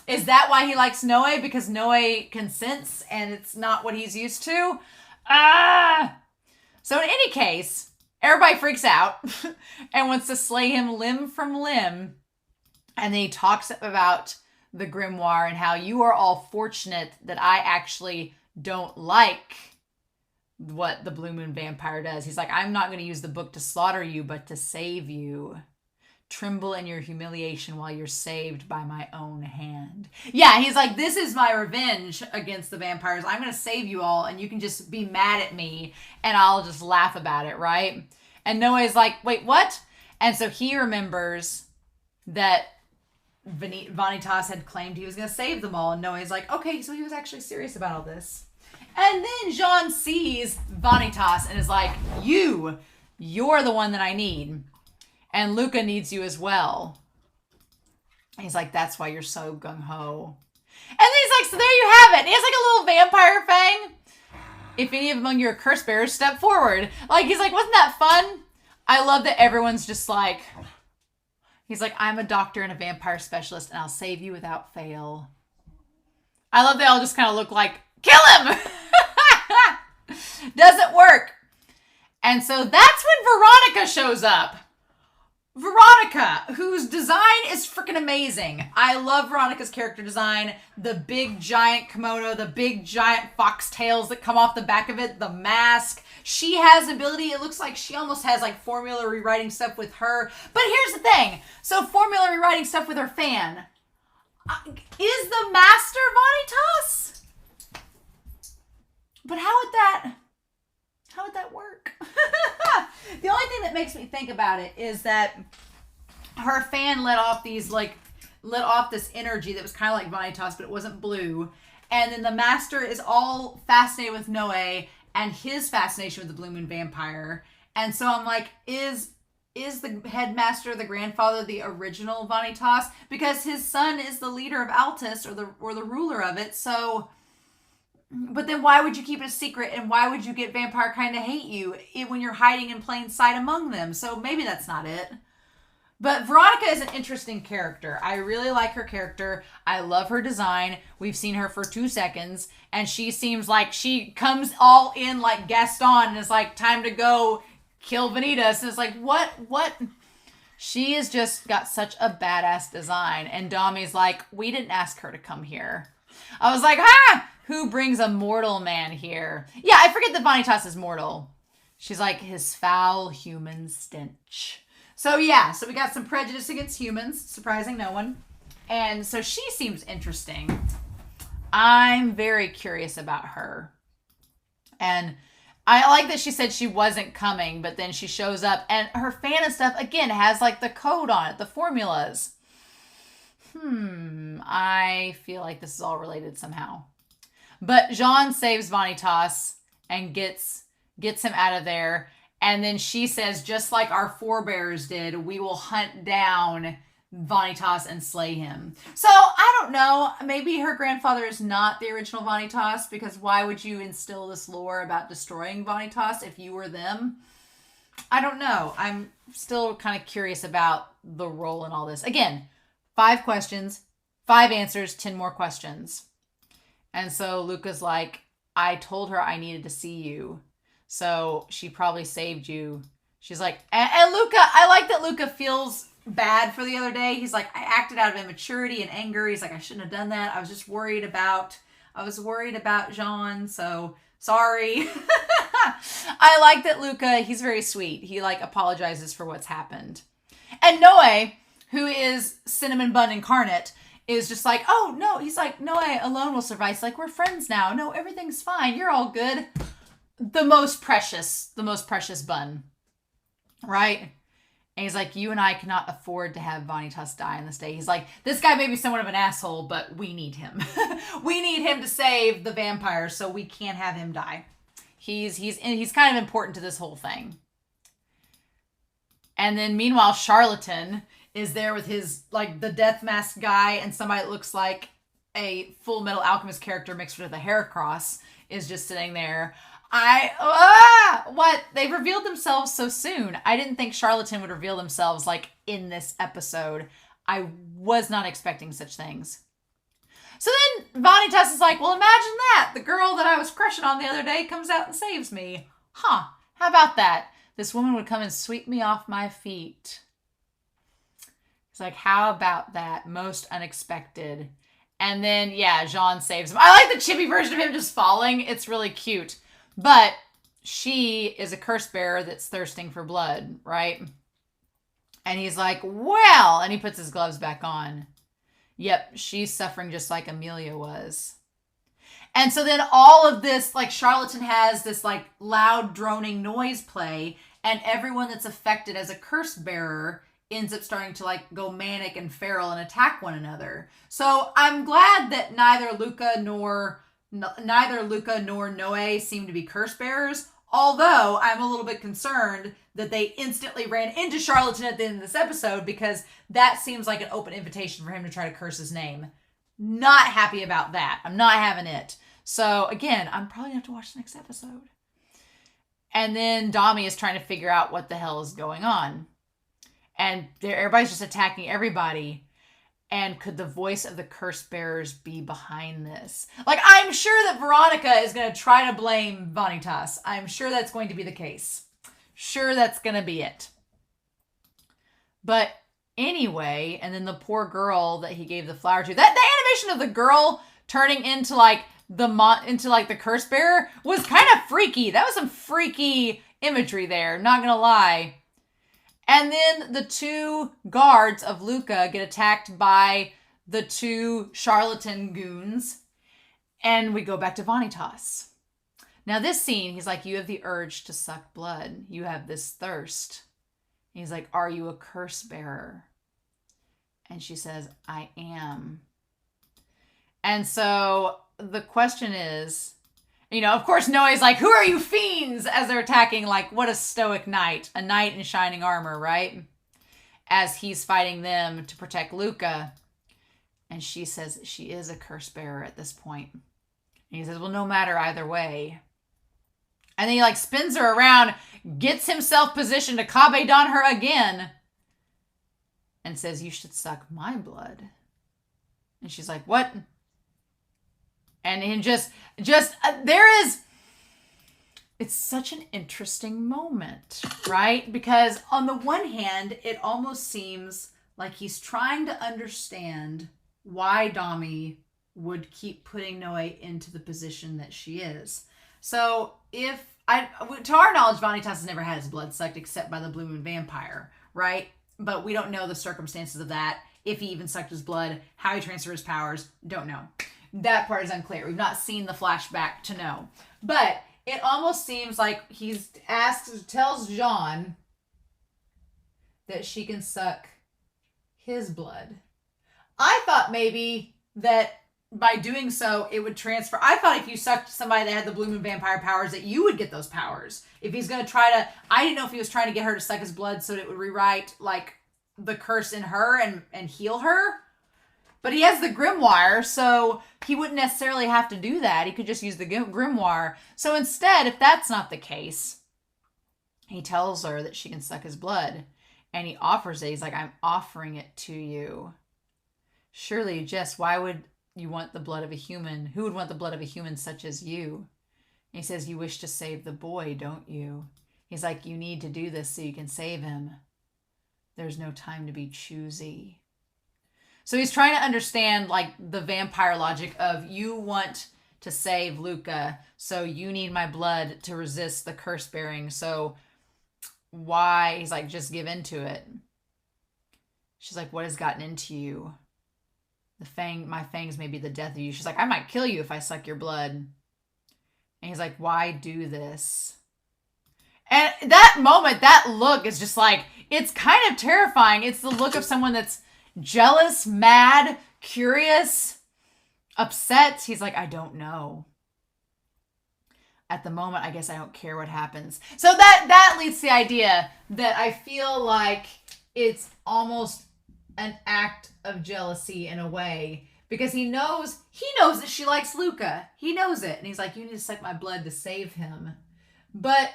Is that why he likes Noe? Because Noe consents and it's not what he's used to? So in any case, everybody freaks out and wants to slay him limb from limb. And then he talks about the grimoire and how you are all fortunate that I actually don't like what the Blue Moon vampire does. He's like, I'm not going to use the book to slaughter you, but to save you. Tremble in your humiliation while you're saved by my own hand. Yeah, he's like, this is my revenge against the vampires. I'm going to save you all and you can just be mad at me and I'll just laugh about it, right? And Noah's like, wait, what? And so he remembers that Vanitas had claimed he was going to save them all. And Noe's like, okay, so he was actually serious about all this. And then Jean sees Vanitas and is like, you're the one that I need. And Luca needs you as well. And he's like, that's why you're so gung-ho. And then he's like, so there you have it. And he has like a little vampire fang. If any of among your curse bearers step forward. Like, he's like, wasn't that fun? I love that everyone's just like, he's like, I'm a doctor and a vampire specialist and I'll save you without fail. I love they all just kind of look like, kill him! Doesn't work. And so that's when Veronica shows up. Veronica, whose design is freaking amazing. I love Veronica's character design. The big giant kimono, the big giant foxtails that come off the back of it, the mask. She has ability. It looks like she almost has like formula rewriting stuff with her. But here's the thing. So formula rewriting stuff with her fan. Is the master Vanitas? But how would that work? The only thing that makes me think about it is that her fan let off this energy that was kind of like Vanitas, but it wasn't blue. And then the master is all fascinated with Noe and his fascination with the Blue Moon Vampire. And so I'm like, is the headmaster, the grandfather, the original Vanitas? Because his son is the leader of Altus, or the ruler of it. So, but then why would you keep it a secret? And why would you get vampire kind of hate you when you're hiding in plain sight among them? So maybe that's not it. But Veronica is an interesting character. I really like her character. I love her design. We've seen her for 2 seconds. And she seems like she comes all in like Gaston and it's like, time to go kill Vanitas. And it's like, what? She has just got such a badass design. And Dami's like, we didn't ask her to come here. I was like, who brings a mortal man here? Yeah, I forget that Vanitas is mortal. She's like his foul human stench. So yeah, so we got some prejudice against humans, surprising no one. And so she seems interesting. I'm very curious about her. And I like that she said she wasn't coming, but then she shows up and her fan and stuff, again, has like the code on it, the formulas. I feel like this is all related somehow. But Jean saves Vanitas and gets him out of there. And then she says, just like our forebears did, we will hunt down Vanitas and slay him. So, I don't know. Maybe her grandfather is not the original Vanitas, because why would you instill this lore about destroying Vanitas if you were them? I don't know. I'm still kind of curious about the role in all this. Again, 5 questions, 5 answers, 10 more questions. And so Luca's like, I told her I needed to see you. So she probably saved you. She's like, and Luca, I like that Luca feels bad for the other day. He's like, I acted out of immaturity and anger. He's like, I shouldn't have done that. I was just worried about Jean. So sorry. I like that Luca, he's very sweet. He like apologizes for what's happened. And Noe, who is Cinnamon Bun incarnate, is just like, oh no. He's like, Noe alone will survive. He's like, we're friends now. No, everything's fine. You're all good. The most precious bun, right? And he's like, you and I cannot afford to have Vanitas die on this day. He's like, this guy may be somewhat of an asshole, but we need him. We need him to save the vampire, so we can't have him die. He's kind of important to this whole thing. And then meanwhile, Charlatan is there with his, like, the death mask guy, and somebody that looks like a Full Metal Alchemist character mixed with a Heracross is just sitting there. What? They've revealed themselves so soon. I didn't think Charlatan would reveal themselves like in this episode. I was not expecting such things. So then Vanitas is like, well, imagine that. The girl that I was crushing on the other day comes out and saves me. How about that? This woman would come and sweep me off my feet. It's like, how about that? Most unexpected. And then, yeah, Jean saves him. I like the chibi version of him just falling. It's really cute. But she is a curse bearer that's thirsting for blood, right? And he's like, well, and he puts his gloves back on. Yep, she's suffering just like Amelia was. And so then all of this, like Charlatan has this like loud droning noise play, and everyone that's affected as a curse bearer ends up starting to like go manic and feral and attack one another. So I'm glad that neither Luca nor Noe seem to be curse bearers. Although I'm a little bit concerned that they instantly ran into Charlatan at the end of this episode, because that seems like an open invitation for him to try to curse his name. Not happy about that. I'm not having it. So again, I'm probably going to have to watch the next episode. And then Dami is trying to figure out what the hell is going on. And everybody's just attacking everybody. And could the voice of the curse bearers be behind this? Like, I'm sure that Veronica is going to try to blame Vanitas. I'm sure that's going to be the case. Sure, that's going to be it. But anyway, and then the poor girl that he gave the flower to, that the animation of the girl turning into like the curse bearer was kind of freaky. That was some freaky imagery there, not going to lie. And then the two guards of Luca get attacked by the two Charlatan goons. And we go back to Vanitas. Now this scene, he's like, you have the urge to suck blood. You have this thirst. And he's like, are you a curse bearer? And she says, I am. And so the question is, of course, Noe's like, who are you fiends? As they're attacking, like, what a stoic knight. A knight in shining armor, right? As he's fighting them to protect Luca. And she says she is a curse bearer at this point. And he says, well, no matter either way. And then he, like, spins her around, gets himself positioned to Kabe Don her again. And says, you should suck my blood. And she's like, what? And in it's such an interesting moment, right? Because on the one hand, it almost seems like he's trying to understand why Dami would keep putting Noe into the position that she is. So to our knowledge, Vanitas has never had his blood sucked except by the Blue Moon Vampire, right? But we don't know the circumstances of that. If he even sucked his blood, how he transferred his powers, don't know. That part is unclear. We've not seen the flashback to know. But it almost seems like tells Jean that she can suck his blood. I thought maybe that by doing so, it would transfer. I thought if you sucked somebody that had the Blue Moon Vampire powers, that you would get those powers. If he's going to I didn't know if he was trying to get her to suck his blood so that it would rewrite, like, the curse in her and heal her. But he has the grimoire, so he wouldn't necessarily have to do that. He could just use the grimoire. So instead, if that's not the case, he tells her that she can suck his blood. And he offers it. He's like, I'm offering it to you. Surely, Jess, why would you want the blood of a human? Who would want the blood of a human such as you? And he says, you wish to save the boy, don't you? He's like, you need to do this so you can save him. There's no time to be choosy. So he's trying to understand, like, the vampire logic of, you want to save Luca, so you need my blood to resist the curse bearing. So why? He's like, just give into it. She's like, what has gotten into you? My fangs may be the death of you. She's like, I might kill you if I suck your blood. And he's like, why do this? And that moment, that look is just like, it's kind of terrifying. It's the look of someone that's jealous, mad, curious, upset. He's like, I don't know. At the moment, I guess I don't care what happens. So that leads to the idea that I feel like it's almost an act of jealousy in a way, because he knows that she likes Luca. He knows it. And he's like, you need to suck my blood to save him. But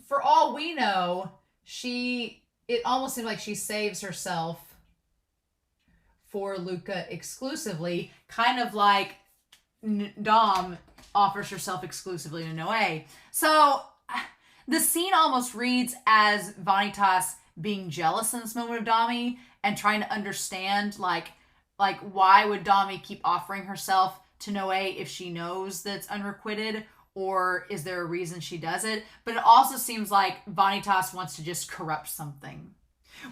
for all we know, it almost seems like she saves herself for Luca exclusively, kind of like Dom offers herself exclusively to Noe. So the scene almost reads as Vanitas being jealous in this moment of Dami and trying to understand, like why would Dami keep offering herself to Noe if she knows that it's unrequited, or is there a reason she does it? But it also seems like Vanitas wants to just corrupt something,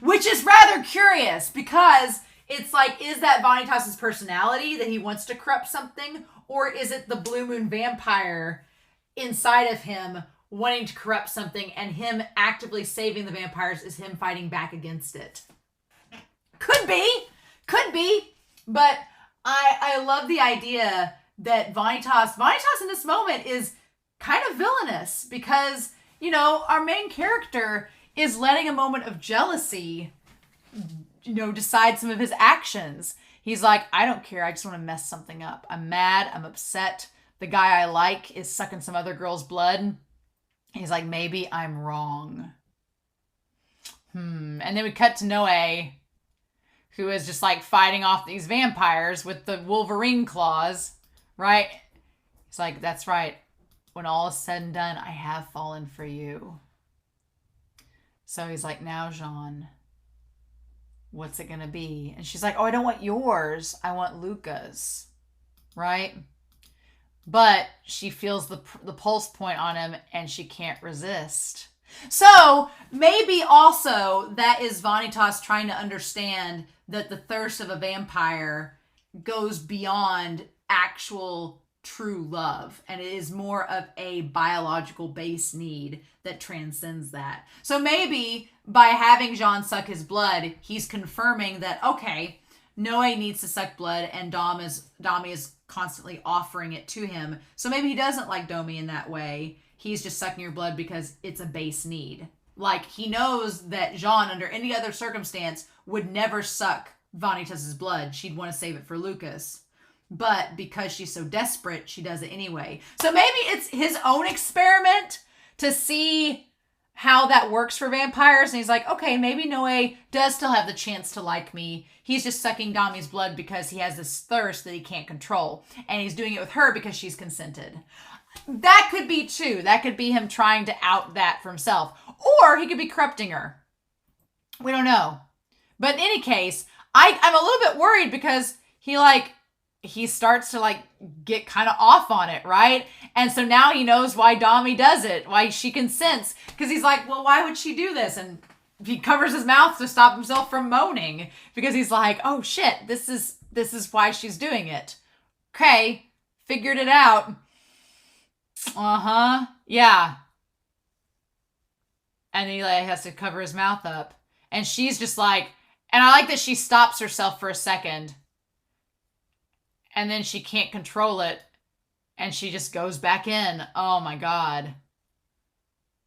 which is rather curious, because it's like, is that Vanitas' personality that he wants to corrupt something? Or is it the Blue Moon Vampire inside of him wanting to corrupt something, and him actively saving the vampires is him fighting back against it? Could be, but I love the idea that Vanitas in this moment is kind of villainous because, you know, our main character is letting a moment of jealousy, you know, decide some of his actions. He's like, I don't care. I just want to mess something up. I'm mad. I'm upset. The guy I like is sucking some other girl's blood. He's like, maybe I'm wrong. And then we cut to Noe, who is just like fighting off these vampires with the Wolverine claws, right? He's like, that's right. When all is said and done, I have fallen for you. So he's like, now, Jean, what's it going to be? And she's like, oh, I don't want yours. I want Luca's, right? But she feels the pulse point on him and she can't resist. So maybe also that is Vanitas trying to understand that the thirst of a vampire goes beyond actual true love, and it is more of a biological base need that transcends that. So maybe by having Jean suck his blood, he's confirming that, okay, Noe needs to suck blood and Dami is constantly offering it to him. So maybe he doesn't like Domi in that way. He's just sucking your blood because it's a base need. Like, he knows that Jean, under any other circumstance, would never suck Vanitas' blood. She'd want to save it for Lucas. But because she's so desperate, she does it anyway. So maybe it's his own experiment to see how that works for vampires. And he's like, okay, maybe Noe does still have the chance to like me. He's just sucking Dami's blood because he has this thirst that he can't control. And he's doing it with her because she's consented. That could be too. That could be him trying to out that for himself. Or he could be corrupting her. We don't know. But in any case, I'm a little bit worried because he starts to get kind of off on it, right? And so now he knows why Dami does it, why she consents. Because he's like, well, why would she do this? And he covers his mouth to stop himself from moaning. Because he's like, oh shit, this is why she's doing it. Okay, figured it out. Yeah. And he has to cover his mouth up. And she's just like, and I like that she stops herself for a second. And then she can't control it. And she just goes back in. Oh my God.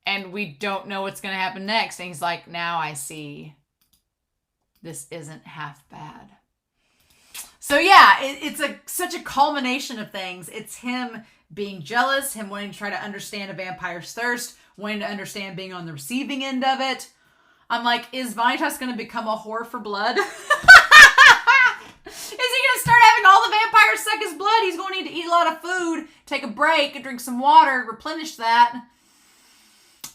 And we don't know what's going to happen next. And he's like, now I see. This isn't half bad. So yeah, it's such a culmination of things. It's him being jealous, him wanting to try to understand a vampire's thirst, wanting to understand being on the receiving end of it. I'm like, is Vanitas going to become a whore for blood? Is he going to start having all the vampires suck his blood? He's going to need to eat a lot of food, take a break, and drink some water, replenish that.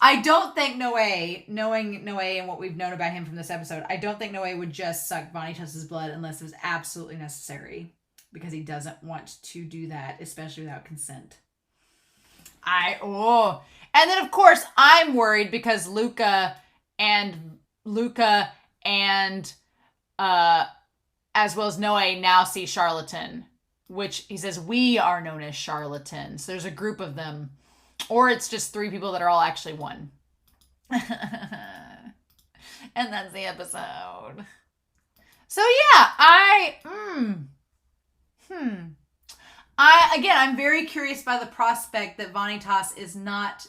I don't think Noe, knowing Noe and what we've known about him from this episode, I don't think Noe would just suck Vanitas' blood unless it was absolutely necessary. Because he doesn't want to do that, especially without consent. And then of course I'm worried because Luca and as well as Noe now see Charlatan, which he says we are known as Charlatans. So there's a group of them, or it's just 3 people that are all actually one. And that's the episode. So yeah, I'm very curious by the prospect that Vanitas is not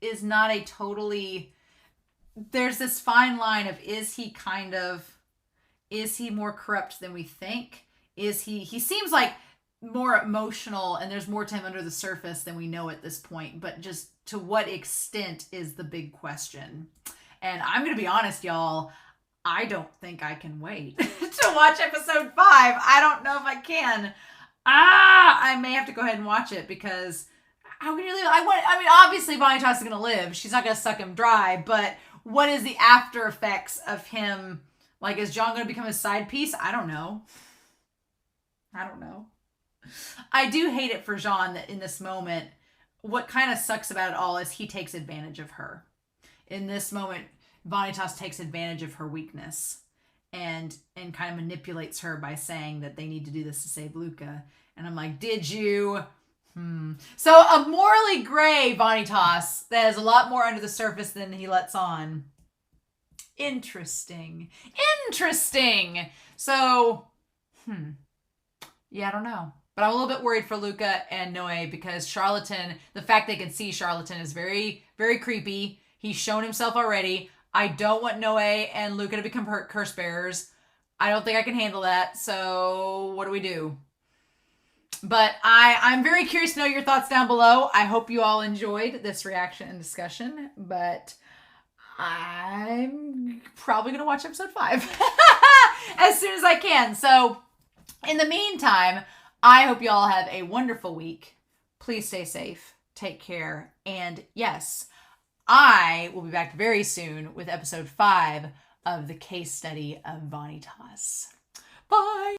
a totally, there's this fine line of, is he more corrupt than we think? He seems like more emotional and there's more to him under the surface than we know at this point, but just to what extent is the big question. And I'm going to be honest, y'all, I don't think I can wait to watch episode 5. I don't know if I can. I may have to go ahead and watch it because how can you live? Obviously Vanitas is going to live. She's not going to suck him dry, but what is the after effects of him? Like, is John going to become his side piece? I don't know. I do hate it for Jean that in this moment, what kind of sucks about it all is he takes advantage of her. In this moment, Vanitas takes advantage of her weakness and kind of manipulates her by saying that they need to do this to save Luca. And I'm like, did you? So a morally gray Vanitas that has a lot more under the surface than he lets on. Interesting. Interesting. So, yeah, I don't know. But I'm a little bit worried for Luca and Noe because Charlatan, the fact they can see Charlatan is very, very creepy. He's shown himself already. I don't want Noe and Luca to become curse bearers. I don't think I can handle that. So what do we do? But I'm very curious to know your thoughts down below. I hope you all enjoyed this reaction and discussion. But I'm probably going to watch episode 5 as soon as I can. So in the meantime, I hope you all have a wonderful week. Please stay safe. Take care. And yes, I will be back very soon with episode 5 of the case study of Vanitas. Bye.